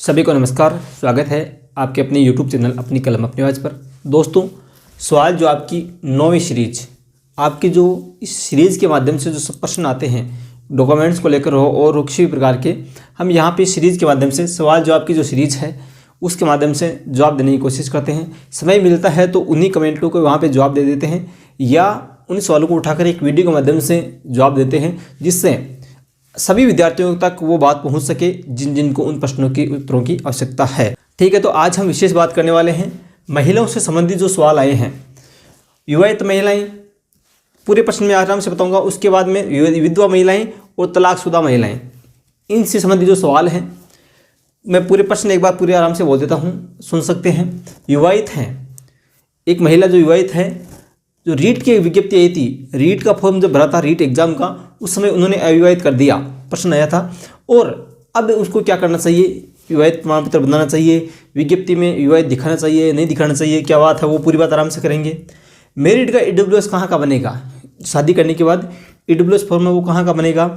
सभी को नमस्कार। स्वागत है आपके अपने YouTube चैनल अपनी कलम अपनी आवाज़ पर। दोस्तों, सवाल जो आपकी 9वीं सीरीज, आपकी जो इस सीरीज़ के माध्यम से जो सब प्रश्न आते हैं डॉक्यूमेंट्स को लेकर हो और किसी भी प्रकार के, हम यहाँ पे सीरीज़ के माध्यम से सवाल जो आपकी जो सीरीज़ है उसके माध्यम से जवाब देने की कोशिश करते हैं। समय मिलता है तो उन्हीं कमेंटों को वहाँ पर जवाब दे देते हैं या उन सवालों को उठाकर एक वीडियो के माध्यम से जवाब देते हैं, जिससे सभी विद्यार्थियों तक वो बात पहुंच सके जिनको उन प्रश्नों की उत्तरों की आवश्यकता है। ठीक है, तो आज हम विशेष बात करने वाले हैं महिलाओं से संबंधित जो सवाल आए हैं। विवाहित महिलाएं, पूरे प्रश्न में आराम से बताऊंगा। उसके बाद में विधवा महिलाएं और तलाकशुदा महिलाएं, इनसे संबंधित जो सवाल हैं मैं पूरे प्रश्न एक बार पूरे आराम से बोल देता हूँ, सुन सकते हैं। विवाहित हैं, एक महिला जो विवाहित है, जो रीट की विज्ञप्ति आई थी, रीट का फॉर्म जब भरा था रीट एग्जाम का, उस समय उन्होंने अविवाहित कर दिया, प्रश्न आया था। और अब उसको क्या करना चाहिए, विवाहित प्रमाण पत्र बनाना चाहिए, विज्ञप्ति में विवाहित दिखाना चाहिए, नहीं दिखाना चाहिए, क्या बात है, वो पूरी बात आराम से करेंगे। मैरिड का EWS कहाँ का बनेगा, शादी करने के बाद EWS फॉर्म में वो कहाँ का बनेगा।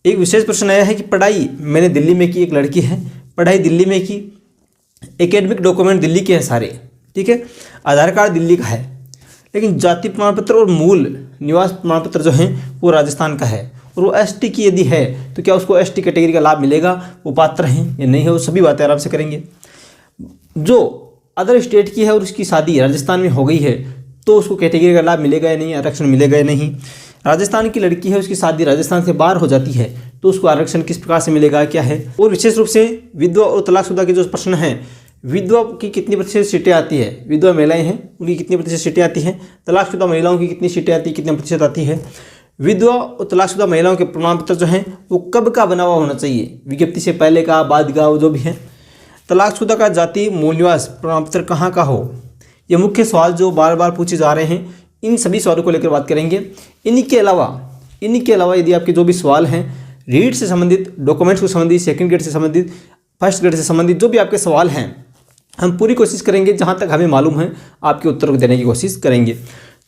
एक विशेष प्रश्न आया है कि पढ़ाई मैंने दिल्ली में की, एक लड़की है, पढ़ाई दिल्ली में की, एकेडमिक डॉक्यूमेंट दिल्ली के हैं सारे, ठीक है, आधार कार्ड दिल्ली का है, लेकिन जाति प्रमाण पत्र और मूल निवास प्रमाण पत्र जो है वो राजस्थान का है, और वो ST की यदि है तो क्या उसको ST कैटेगरी का लाभ मिलेगा, वो पात्र हैं या नहीं है, वो सभी बातें आराम से करेंगे। जो अदर स्टेट की है और उसकी शादी राजस्थान में हो गई है तो उसको कैटेगरी का लाभ मिलेगा या नहीं, आरक्षण मिलेगा या नहीं। राजस्थान की लड़की है, उसकी शादी राजस्थान से बाहर हो जाती है तो उसको आरक्षण किस प्रकार से मिलेगा, क्या है। और विशेष रूप से विधवा और तलाकशुदा के जो प्रश्न हैं, विधवा की कितनी प्रतिशत सीटें आती है, विधवा महिलाएं हैं उनकी कितनी प्रतिशत सीटें आती हैं, तलाकशुदा महिलाओं की कितनी सीटें आती है, कितने प्रतिशत आती है। विधवा और तलाकशुदा महिलाओं के प्रमाण पत्र जो हैं वो कब का बना हुआ होना चाहिए, विज्ञप्ति से पहले का, बाद का, वो जो भी है। तलाकशुदा का जाति मूल निवास प्रमाण पत्र कहाँ का हो, ये मुख्य सवाल जो बार बार पूछे जा रहे हैं, इन सभी सवालों को लेकर बात करेंगे। इन्हीं के अलावा यदि आपके जो भी सवाल हैं रीड से संबंधित, डॉक्यूमेंट्स से संबंधित, सेकंड ग्रेड से संबंधित, फर्स्ट ग्रेड से संबंधित जो भी आपके सवाल हैं, हम पूरी कोशिश करेंगे जहां तक हमें मालूम है आपके उत्तर को देने की कोशिश करेंगे।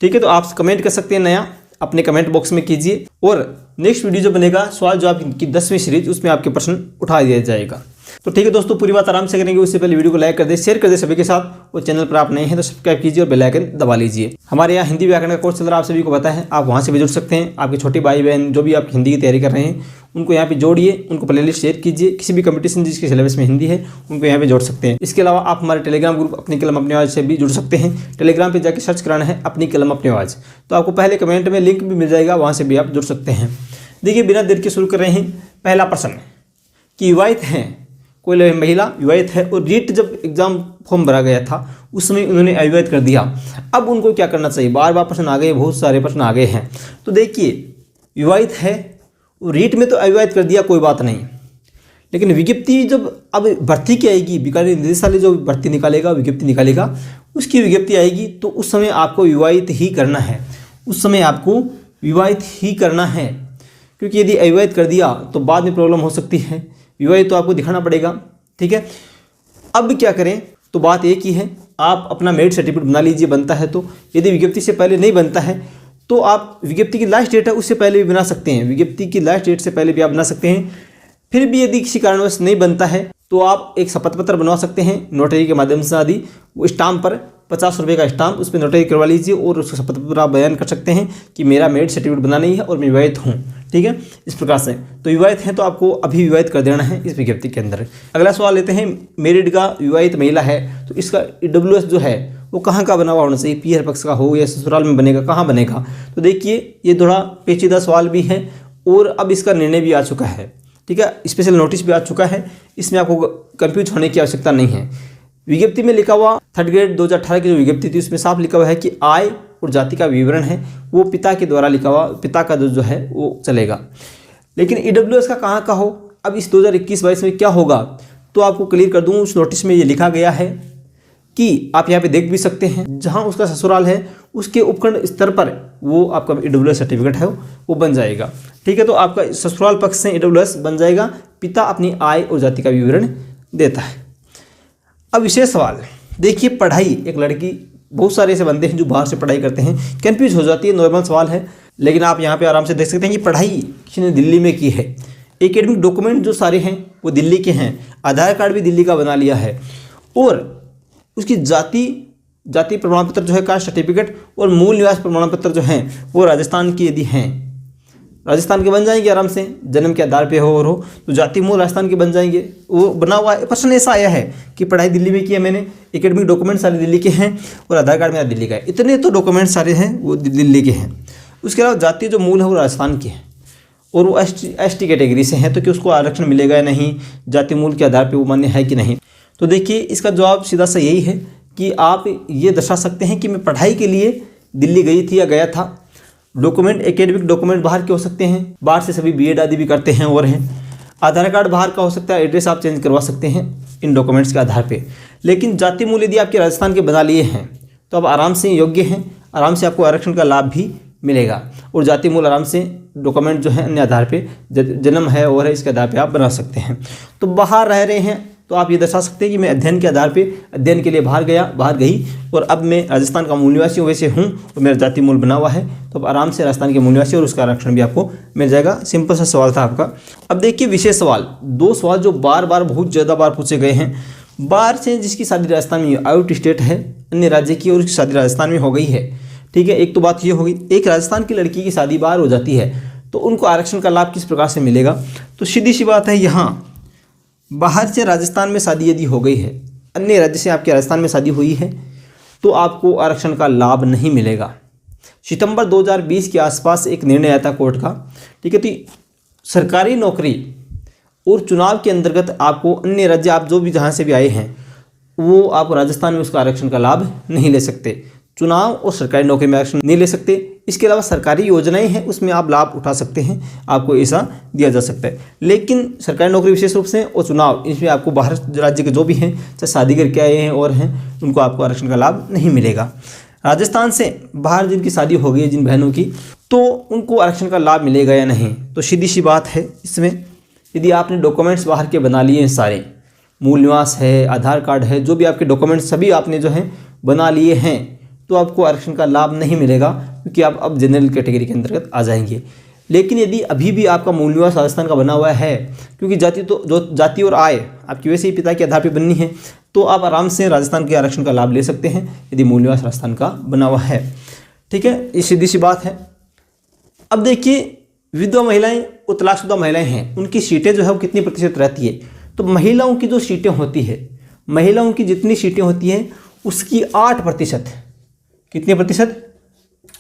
ठीक है, तो आप कमेंट कर सकते हैं, नया अपने कमेंट बॉक्स में कीजिए, और नेक्स्ट वीडियो जो बनेगा सवाल जो आपकी 10वीं सीरीज, उसमें आपके प्रश्न उठा दिया जाएगा। तो ठीक है दोस्तों, पूरी बात आराम से करेंगे। उससे पहले वीडियो को लाइक कर दे, शेयर कर दे सभी के साथ, और चैनल पर आप नए हैं तो सब्सक्राइब कीजिए और बेल आइकन दबा लीजिए। हमारे यहाँ हिंदी व्याकरण का कोर्स चल रहा है, आप सभी को पता है, आप वहाँ से भी जुड़ सकते हैं। आपके छोटे भाई बहन जो भी आप हिंदी की तैयारी कर रहे हैं उनको यहाँ पे जोड़िए, उनको प्लेलिस्ट शेयर कीजिए। किसी भी कंपटीशन जिसके सिलेबस में हिंदी है उनको यहाँ पे जोड़ सकते हैं। इसके अलावा आप हमारे टेलीग्राम ग्रुप अपनी कलम अपनी आवाज़ से भी जुड़ सकते हैं। टेलीग्राम पे जाके सर्च कराना है अपनी कलम अपनी आवाज़, तो आपको पहले कमेंट में लिंक भी मिल जाएगा, वहाँ से भी आप जुड़ सकते हैं। देखिए, बिना देर के शुरू कर रहे हैं। पहला प्रश्न कि विवाहित हैं, कोई महिला विवाहित है और रीट जब एग्जाम फॉर्म भरा गया था उस समय उन्होंने अविवाहित कर दिया, अब उनको क्या करना चाहिए। बार बार प्रश्न आ गए, बहुत सारे प्रश्न आ गए हैं। तो देखिए, विवाहित है और रीट में तो अविवाहित कर दिया, कोई बात नहीं, लेकिन विज्ञप्ति जब अब भर्ती की आएगी, बीकानेर निदेशालय जो भर्ती निकालेगा, विज्ञप्ति निकालेगा, उसकी विज्ञप्ति आएगी तो उस समय आपको विवाहित ही करना है, उस समय आपको विवाहित ही करना है, क्योंकि यदि अविवाहित कर दिया तो बाद में प्रॉब्लम हो सकती है। विवाहित तो आपको दिखाना पड़ेगा, ठीक है। अब क्या करें, तो बात एक ही है, आप अपना मैरिज सर्टिफिकेट बना लीजिए, बनता है तो। यदि विज्ञप्ति से पहले नहीं बनता है तो आप विज्ञप्ति की लास्ट डेट है उससे पहले भी बना सकते हैं, विज्ञप्ति की लास्ट डेट से पहले भी आप बना सकते हैं। फिर भी यदि किसी कारणवश नहीं बनता है तो आप एक शपथ पत्र बनवा सकते हैं नोटरी के माध्यम से आदि, वो स्टाम्प पर 50 रुपये का स्टाम्प, उस पर नोटरी करवा लीजिए और उसका शपथ पत्र आप बयान कर सकते हैं कि मेरा मैरिज सर्टिफिकेट बना नहीं है और मैं विवाहित हूँ, ठीक है, इस प्रकार से। तो विवाहित हैं तो आपको अभी विवाहित कर देना है इस विज्ञप्ति के अंदर। अगला सवाल लेते हैं, मैरिड का विवाहित महिला है तो इसका EWS जो है वो कहाँ का बना हुआ होना चाहिए, पीहर पक्ष का हो या ससुराल में बनेगा, कहाँ बनेगा। तो देखिए, ये थोड़ा पेचीदा सवाल भी है और अब इसका निर्णय भी आ चुका है, ठीक है, स्पेशल नोटिस भी आ चुका है, इसमें आपको कंफ्यूज होने की आवश्यकता नहीं है। विज्ञप्ति में लिखा हुआ 3rd ग्रेड 2018 की जो विज्ञप्ति थी उसमें साफ लिखा हुआ है कि आय और जाति का विवरण है वो पिता के द्वारा लिखा हुआ, पिता का जो है वो चलेगा। लेकिन EWS का कहाँ का हो, अब इस 2021-22 में क्या होगा, तो आपको क्लियर कर दूँ, उस नोटिस में ये लिखा गया है कि आप यहाँ पे देख भी सकते हैं, जहाँ उसका ससुराल है उसके उपखंड स्तर पर वो आपका EWS सर्टिफिकेट है वो बन जाएगा, ठीक है। तो आपका ससुराल पक्ष से EWS बन जाएगा, पिता अपनी आय और जाति का विवरण देता है। अब विशेष सवाल देखिए, पढ़ाई, एक लड़की, बहुत सारे ऐसे बंदे हैं जो बाहर से पढ़ाई करते हैं, कंफ्यूज हो जाती है, नॉर्मल सवाल है, लेकिन आप यहाँ पे आराम से देख सकते हैं कि पढ़ाई किसी ने दिल्ली में की है, एकेडमिक डॉक्यूमेंट जो सारे हैं वो दिल्ली के हैं, आधार कार्ड भी दिल्ली का बना लिया है, और उसकी जाति प्रमाण पत्र जो है, कास्ट सर्टिफिकेट और मूल निवास प्रमाण पत्र जो हैं वो राजस्थान की यदि हैं, राजस्थान के बन जाएंगे आराम से, जन्म के आधार पे हो और हो तो जाति मूल राजस्थान के बन जाएंगे। वो बना हुआ है। प्रश्न ऐसा आया है कि पढ़ाई दिल्ली में किया मैंने, एकेडमिक डॉक्यूमेंट सारे दिल्ली के हैं और आधार कार्ड मेरा दिल्ली का है, इतने तो डॉक्यूमेंट सारे हैं वो दिल्ली के हैं। उसके अलावा जाति जो मूल है वो राजस्थान की है और वो एसटी कैटेगरी से हैं, तो कि उसको आरक्षण मिलेगा या नहीं, जाति मूल के आधार पर वो मान्य है कि नहीं। तो देखिए इसका जवाब सीधा सा यही है कि आप ये दर्शा सकते हैं कि मैं पढ़ाई के लिए दिल्ली गई थी या गया था। डॉक्यूमेंट एकेडमिक डॉक्यूमेंट बाहर के हो सकते हैं, बाहर से सभी बीएड आदि भी करते हैं और हैं। आधार कार्ड बाहर का हो सकता है, एड्रेस आप चेंज करवा सकते हैं इन डॉक्यूमेंट्स के आधार पे। लेकिन जाति मूल यदि आपके राजस्थान के बना लिए हैं तो आप आराम से योग्य हैं, आराम से आपको आरक्षण का लाभ भी मिलेगा। और जाति मूल आराम से डॉक्यूमेंट जो है अन्य आधार पे, जन्म है और है, इसके आधार पे आप बना सकते हैं। तो बाहर रह रहे हैं तो आप ये दर्शा सकते हैं कि मैं अध्ययन के आधार पे अध्ययन के लिए बाहर गई और अब मैं राजस्थान का मूल निवासी वैसे हूँ और मेरा जाति मूल बना हुआ है, तो अब आराम से राजस्थान के मूल निवासी और उसका आरक्षण भी आपको मिल जाएगा। सिंपल सा सवाल था आपका। अब देखिए विशेष सवाल, 2 सवाल जो बार बार बहुत ज़्यादा बार पूछे गए हैं। बाहर से जिसकी शादी राजस्थान में, आउट स्टेट है अन्य राज्य की, और उसकी शादी राजस्थान में हो गई है, ठीक है। एक तो बात ये होगी, एक राजस्थान की लड़की की शादी बाहर हो जाती है तो उनको आरक्षण का लाभ किस प्रकार से मिलेगा। तो सीधी सी बात है, यहाँ बाहर से राजस्थान में शादी यदि हो गई है, अन्य राज्य से आपके राजस्थान में शादी हुई है, तो आपको आरक्षण का लाभ नहीं मिलेगा। सितंबर 2020 के आसपास एक निर्णय आया था कोर्ट का, ठीक है। तो सरकारी नौकरी और चुनाव के अंतर्गत आपको अन्य राज्य, आप जो भी जहाँ से भी आए हैं, वो आप राजस्थान में उसका आरक्षण का लाभ नहीं ले सकते। चुनाव और सरकारी नौकरी में आरक्षण नहीं ले सकते। इसके अलावा सरकारी योजनाएं हैं उसमें आप लाभ उठा सकते हैं, आपको ऐसा दिया जा सकता है। लेकिन सरकारी नौकरी विशेष रूप से और चुनाव, इसमें आपको बाहर राज्य के जो भी हैं, चाहे शादी करके आए हैं और हैं, उनको आपको आरक्षण का लाभ नहीं मिलेगा। राजस्थान से बाहर जिनकी शादी हो गई है, जिन बहनों की, तो उनको आरक्षण का लाभ मिलेगा या नहीं। तो सीधी सी बात है, इसमें यदि आपने डॉक्यूमेंट्स बाहर के बना लिए हैं सारे, मूल निवास है, आधार कार्ड है, जो भी आपके डॉक्यूमेंट्स सभी आपने जो है बना लिए हैं, तो आपको आरक्षण का लाभ नहीं मिलेगा, क्योंकि आप अब जनरल कैटेगरी के अंतर्गत आ जाएंगे। लेकिन यदि अभी भी आपका मूल निवास राजस्थान का बना हुआ है, क्योंकि जाति और आय आपकी वैसे ही पिता के आधार पर बननी है, तो आप आराम से राजस्थान के आरक्षण का लाभ ले सकते हैं यदि मूल निवास राजस्थान का बना हुआ है, ठीक है। ये सीधी सी बात है। अब देखिए विधवा महिलाएं और तलाकशुदा महिलाएं हैं, उनकी सीटें जो है वो कितनी प्रतिशत रहती है। तो महिलाओं की जो सीटें होती है, महिलाओं की जितनी सीटें होती हैं उसकी 8%, कितने प्रतिशत,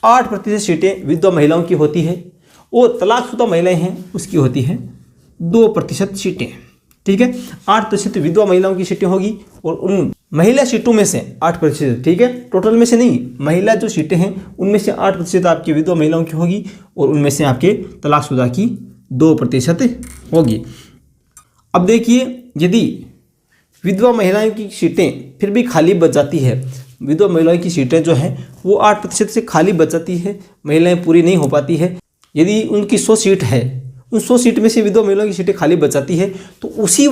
8% सीटें विधवा महिलाओं की होती है, और तलाकशुदा महिलाएं हैं उसकी होती है 2% सीटें, ठीक है। 8% विधवा महिलाओं की सीटें होगी और उन महिला सीटों में से 8%, ठीक है, टोटल में से नहीं, महिला जो सीटें हैं उनमें से 8% आपकी विधवा महिलाओं की होगी और उनमें से आपके तलाकशुदा की 2% होगी। अब देखिए यदि विधवा महिलाओं की सीटें फिर भी खाली बच जाती है, विधवा महिलाओं की सीटें जो हैं वो 8% से खाली बच जाती है, महिलाएं पूरी नहीं हो पाती है, यदि उनकी 100 सीट है, उन 100 सीट में से विधवा महिलाओं की सीटें खाली बच जाती है, तो उसी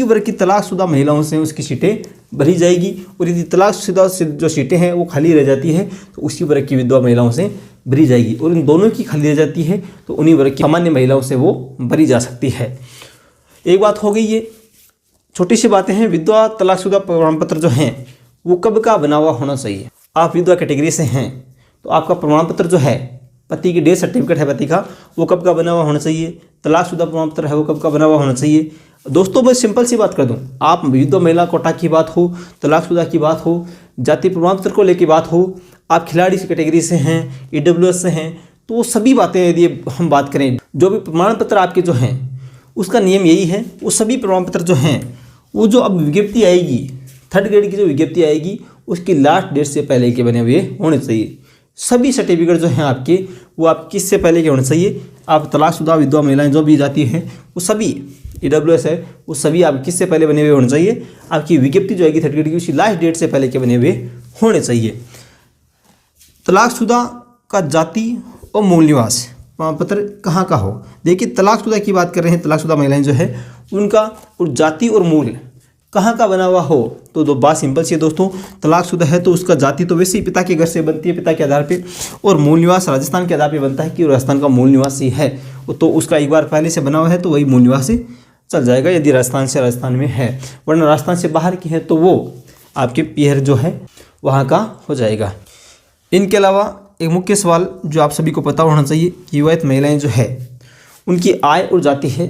वर्ग की तलाकशुदा महिलाओं से उसकी सीटें भरी जाएगी। और यदि तलाकशुदा जो सीटें हैं वो खाली रह जाती है तो उसी वर्ग की विधवा महिलाओं से भरी जाएगी, और इन दोनों की खाली रह जाती है तो उन्हीं वर्ग की सामान्य महिलाओं से वो भरी जा सकती है। एक बात हो गई, ये छोटी सी बातें हैं। विधवा तलाकशुदा प्रमाण पत्र जो हैं वो कब का बना हुआ होना चाहिए। आप विधवा कैटेगरी से हैं तो आपका प्रमाण पत्र जो है, पति की डेथ सर्टिफिकेट है पति का, वो कब का बना हुआ होना चाहिए। तलाकशुदा प्रमाण पत्र है वो कब का बना हुआ होना चाहिए। दोस्तों मैं सिंपल सी बात कर दूं, आप विधवा महिला कोटा की बात हो, तलाकशुदा की बात हो, जाति प्रमाण पत्र को लेकर बात हो, आप खिलाड़ी कैटेगरी से हैं, EWS से हैं, तो वो सभी बातें यदि हम बात करें, जो भी प्रमाण पत्र आपके जो हैं उसका नियम यही है, वो सभी प्रमाण पत्र जो हैं वो जो अब विज्ञप्ति आएगी, 3rd ग्रेड की जो विज्ञप्ति आएगी उसकी लास्ट डेट से पहले के बने हुए होने चाहिए। सभी सर्टिफिकेट जो हैं आपके वो आप किससे पहले के होने चाहिए। आप तलाकशुदा विधवा महिलाएं जो भी जाती हैं वो सभी, EWS है वो सभी आप किससे पहले बने हुए होने चाहिए, आपकी विज्ञप्ति जो आएगी 3rd ग्रेड की उसकी लास्ट डेट से पहले के बने हुए होने चाहिए। तलाकशुदा का जाति और मूल निवास प्रमाण पत्र कहाँ का हो। देखिए तलाकशुदा की बात कर रहे हैं, तलाकशुदा महिलाएं जो है उनका, और जाति और मूल कहाँ का बना हुआ हो, तो बात सिंपल सी है दोस्तों, तलाकशुदा है तो उसका जाति तो वैसे ही पिता के घर से बनती है, पिता के आधार पे, और मूल निवास राजस्थान के आधार पे बनता है कि राजस्थान का मूल निवासी है, तो उसका एक बार पहले से बना हुआ है तो वही मूल निवासी चल जाएगा यदि राजस्थान में है, वरना राजस्थान से बाहर की है तो वो आपके पीहर जो है वहाँ का हो जाएगा। इनके अलावा एक मुख्य सवाल जो आप सभी को पता होना चाहिए कि विवाहित महिलाएं जो है उनकी आय और जाति है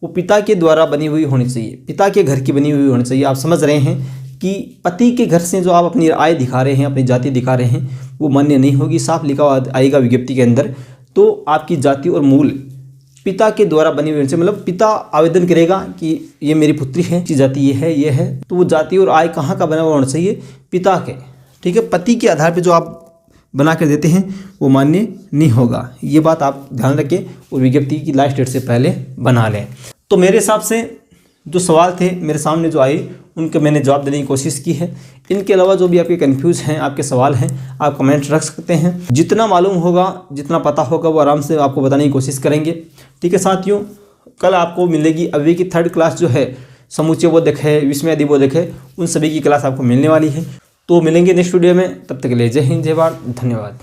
वो पिता के द्वारा बनी हुई होनी चाहिए, पिता के घर की बनी हुई होनी चाहिए। आप समझ रहे हैं कि पति के घर से जो आप अपनी आय दिखा रहे हैं, अपनी जाति दिखा रहे हैं, वो मान्य नहीं होगी। साफ लिखा हुआ आएगा विज्ञप्ति के अंदर, तो आपकी जाति और मूल पिता के द्वारा बनी हुई होनी चाहिए। मतलब पिता आवेदन करेगा कि ये मेरी पुत्री है, इसकी जाति ये है, तो वो जाति और आय कहाँ का बना हुआ होना चाहिए, पिता के। ठीक है, पति के आधार पर जो आप बना कर देते हैं वो मान्य नहीं होगा। ये बात आप ध्यान रखें और विज्ञप्ति की लास्ट डेट से पहले बना लें। तो मेरे हिसाब से जो सवाल थे मेरे सामने जो आए उनके मैंने जवाब देने की कोशिश की है। इनके अलावा जो भी आपके कंफ्यूज हैं, आपके सवाल हैं, आप कमेंट रख सकते हैं। जितना मालूम होगा, जितना पता होगा वो आराम से आपको बताने की कोशिश करेंगे। ठीक है साथियों, कल आपको मिलेगी अभी की 3rd क्लास जो है, समूचे बोधक है, विस्मय बोधक है, उन सभी की क्लास आपको मिलने वाली है। तो मिलेंगे नेक्स्ट वीडियो में, तब तक के लिए जय हिंद, जय भारत, धन्यवाद।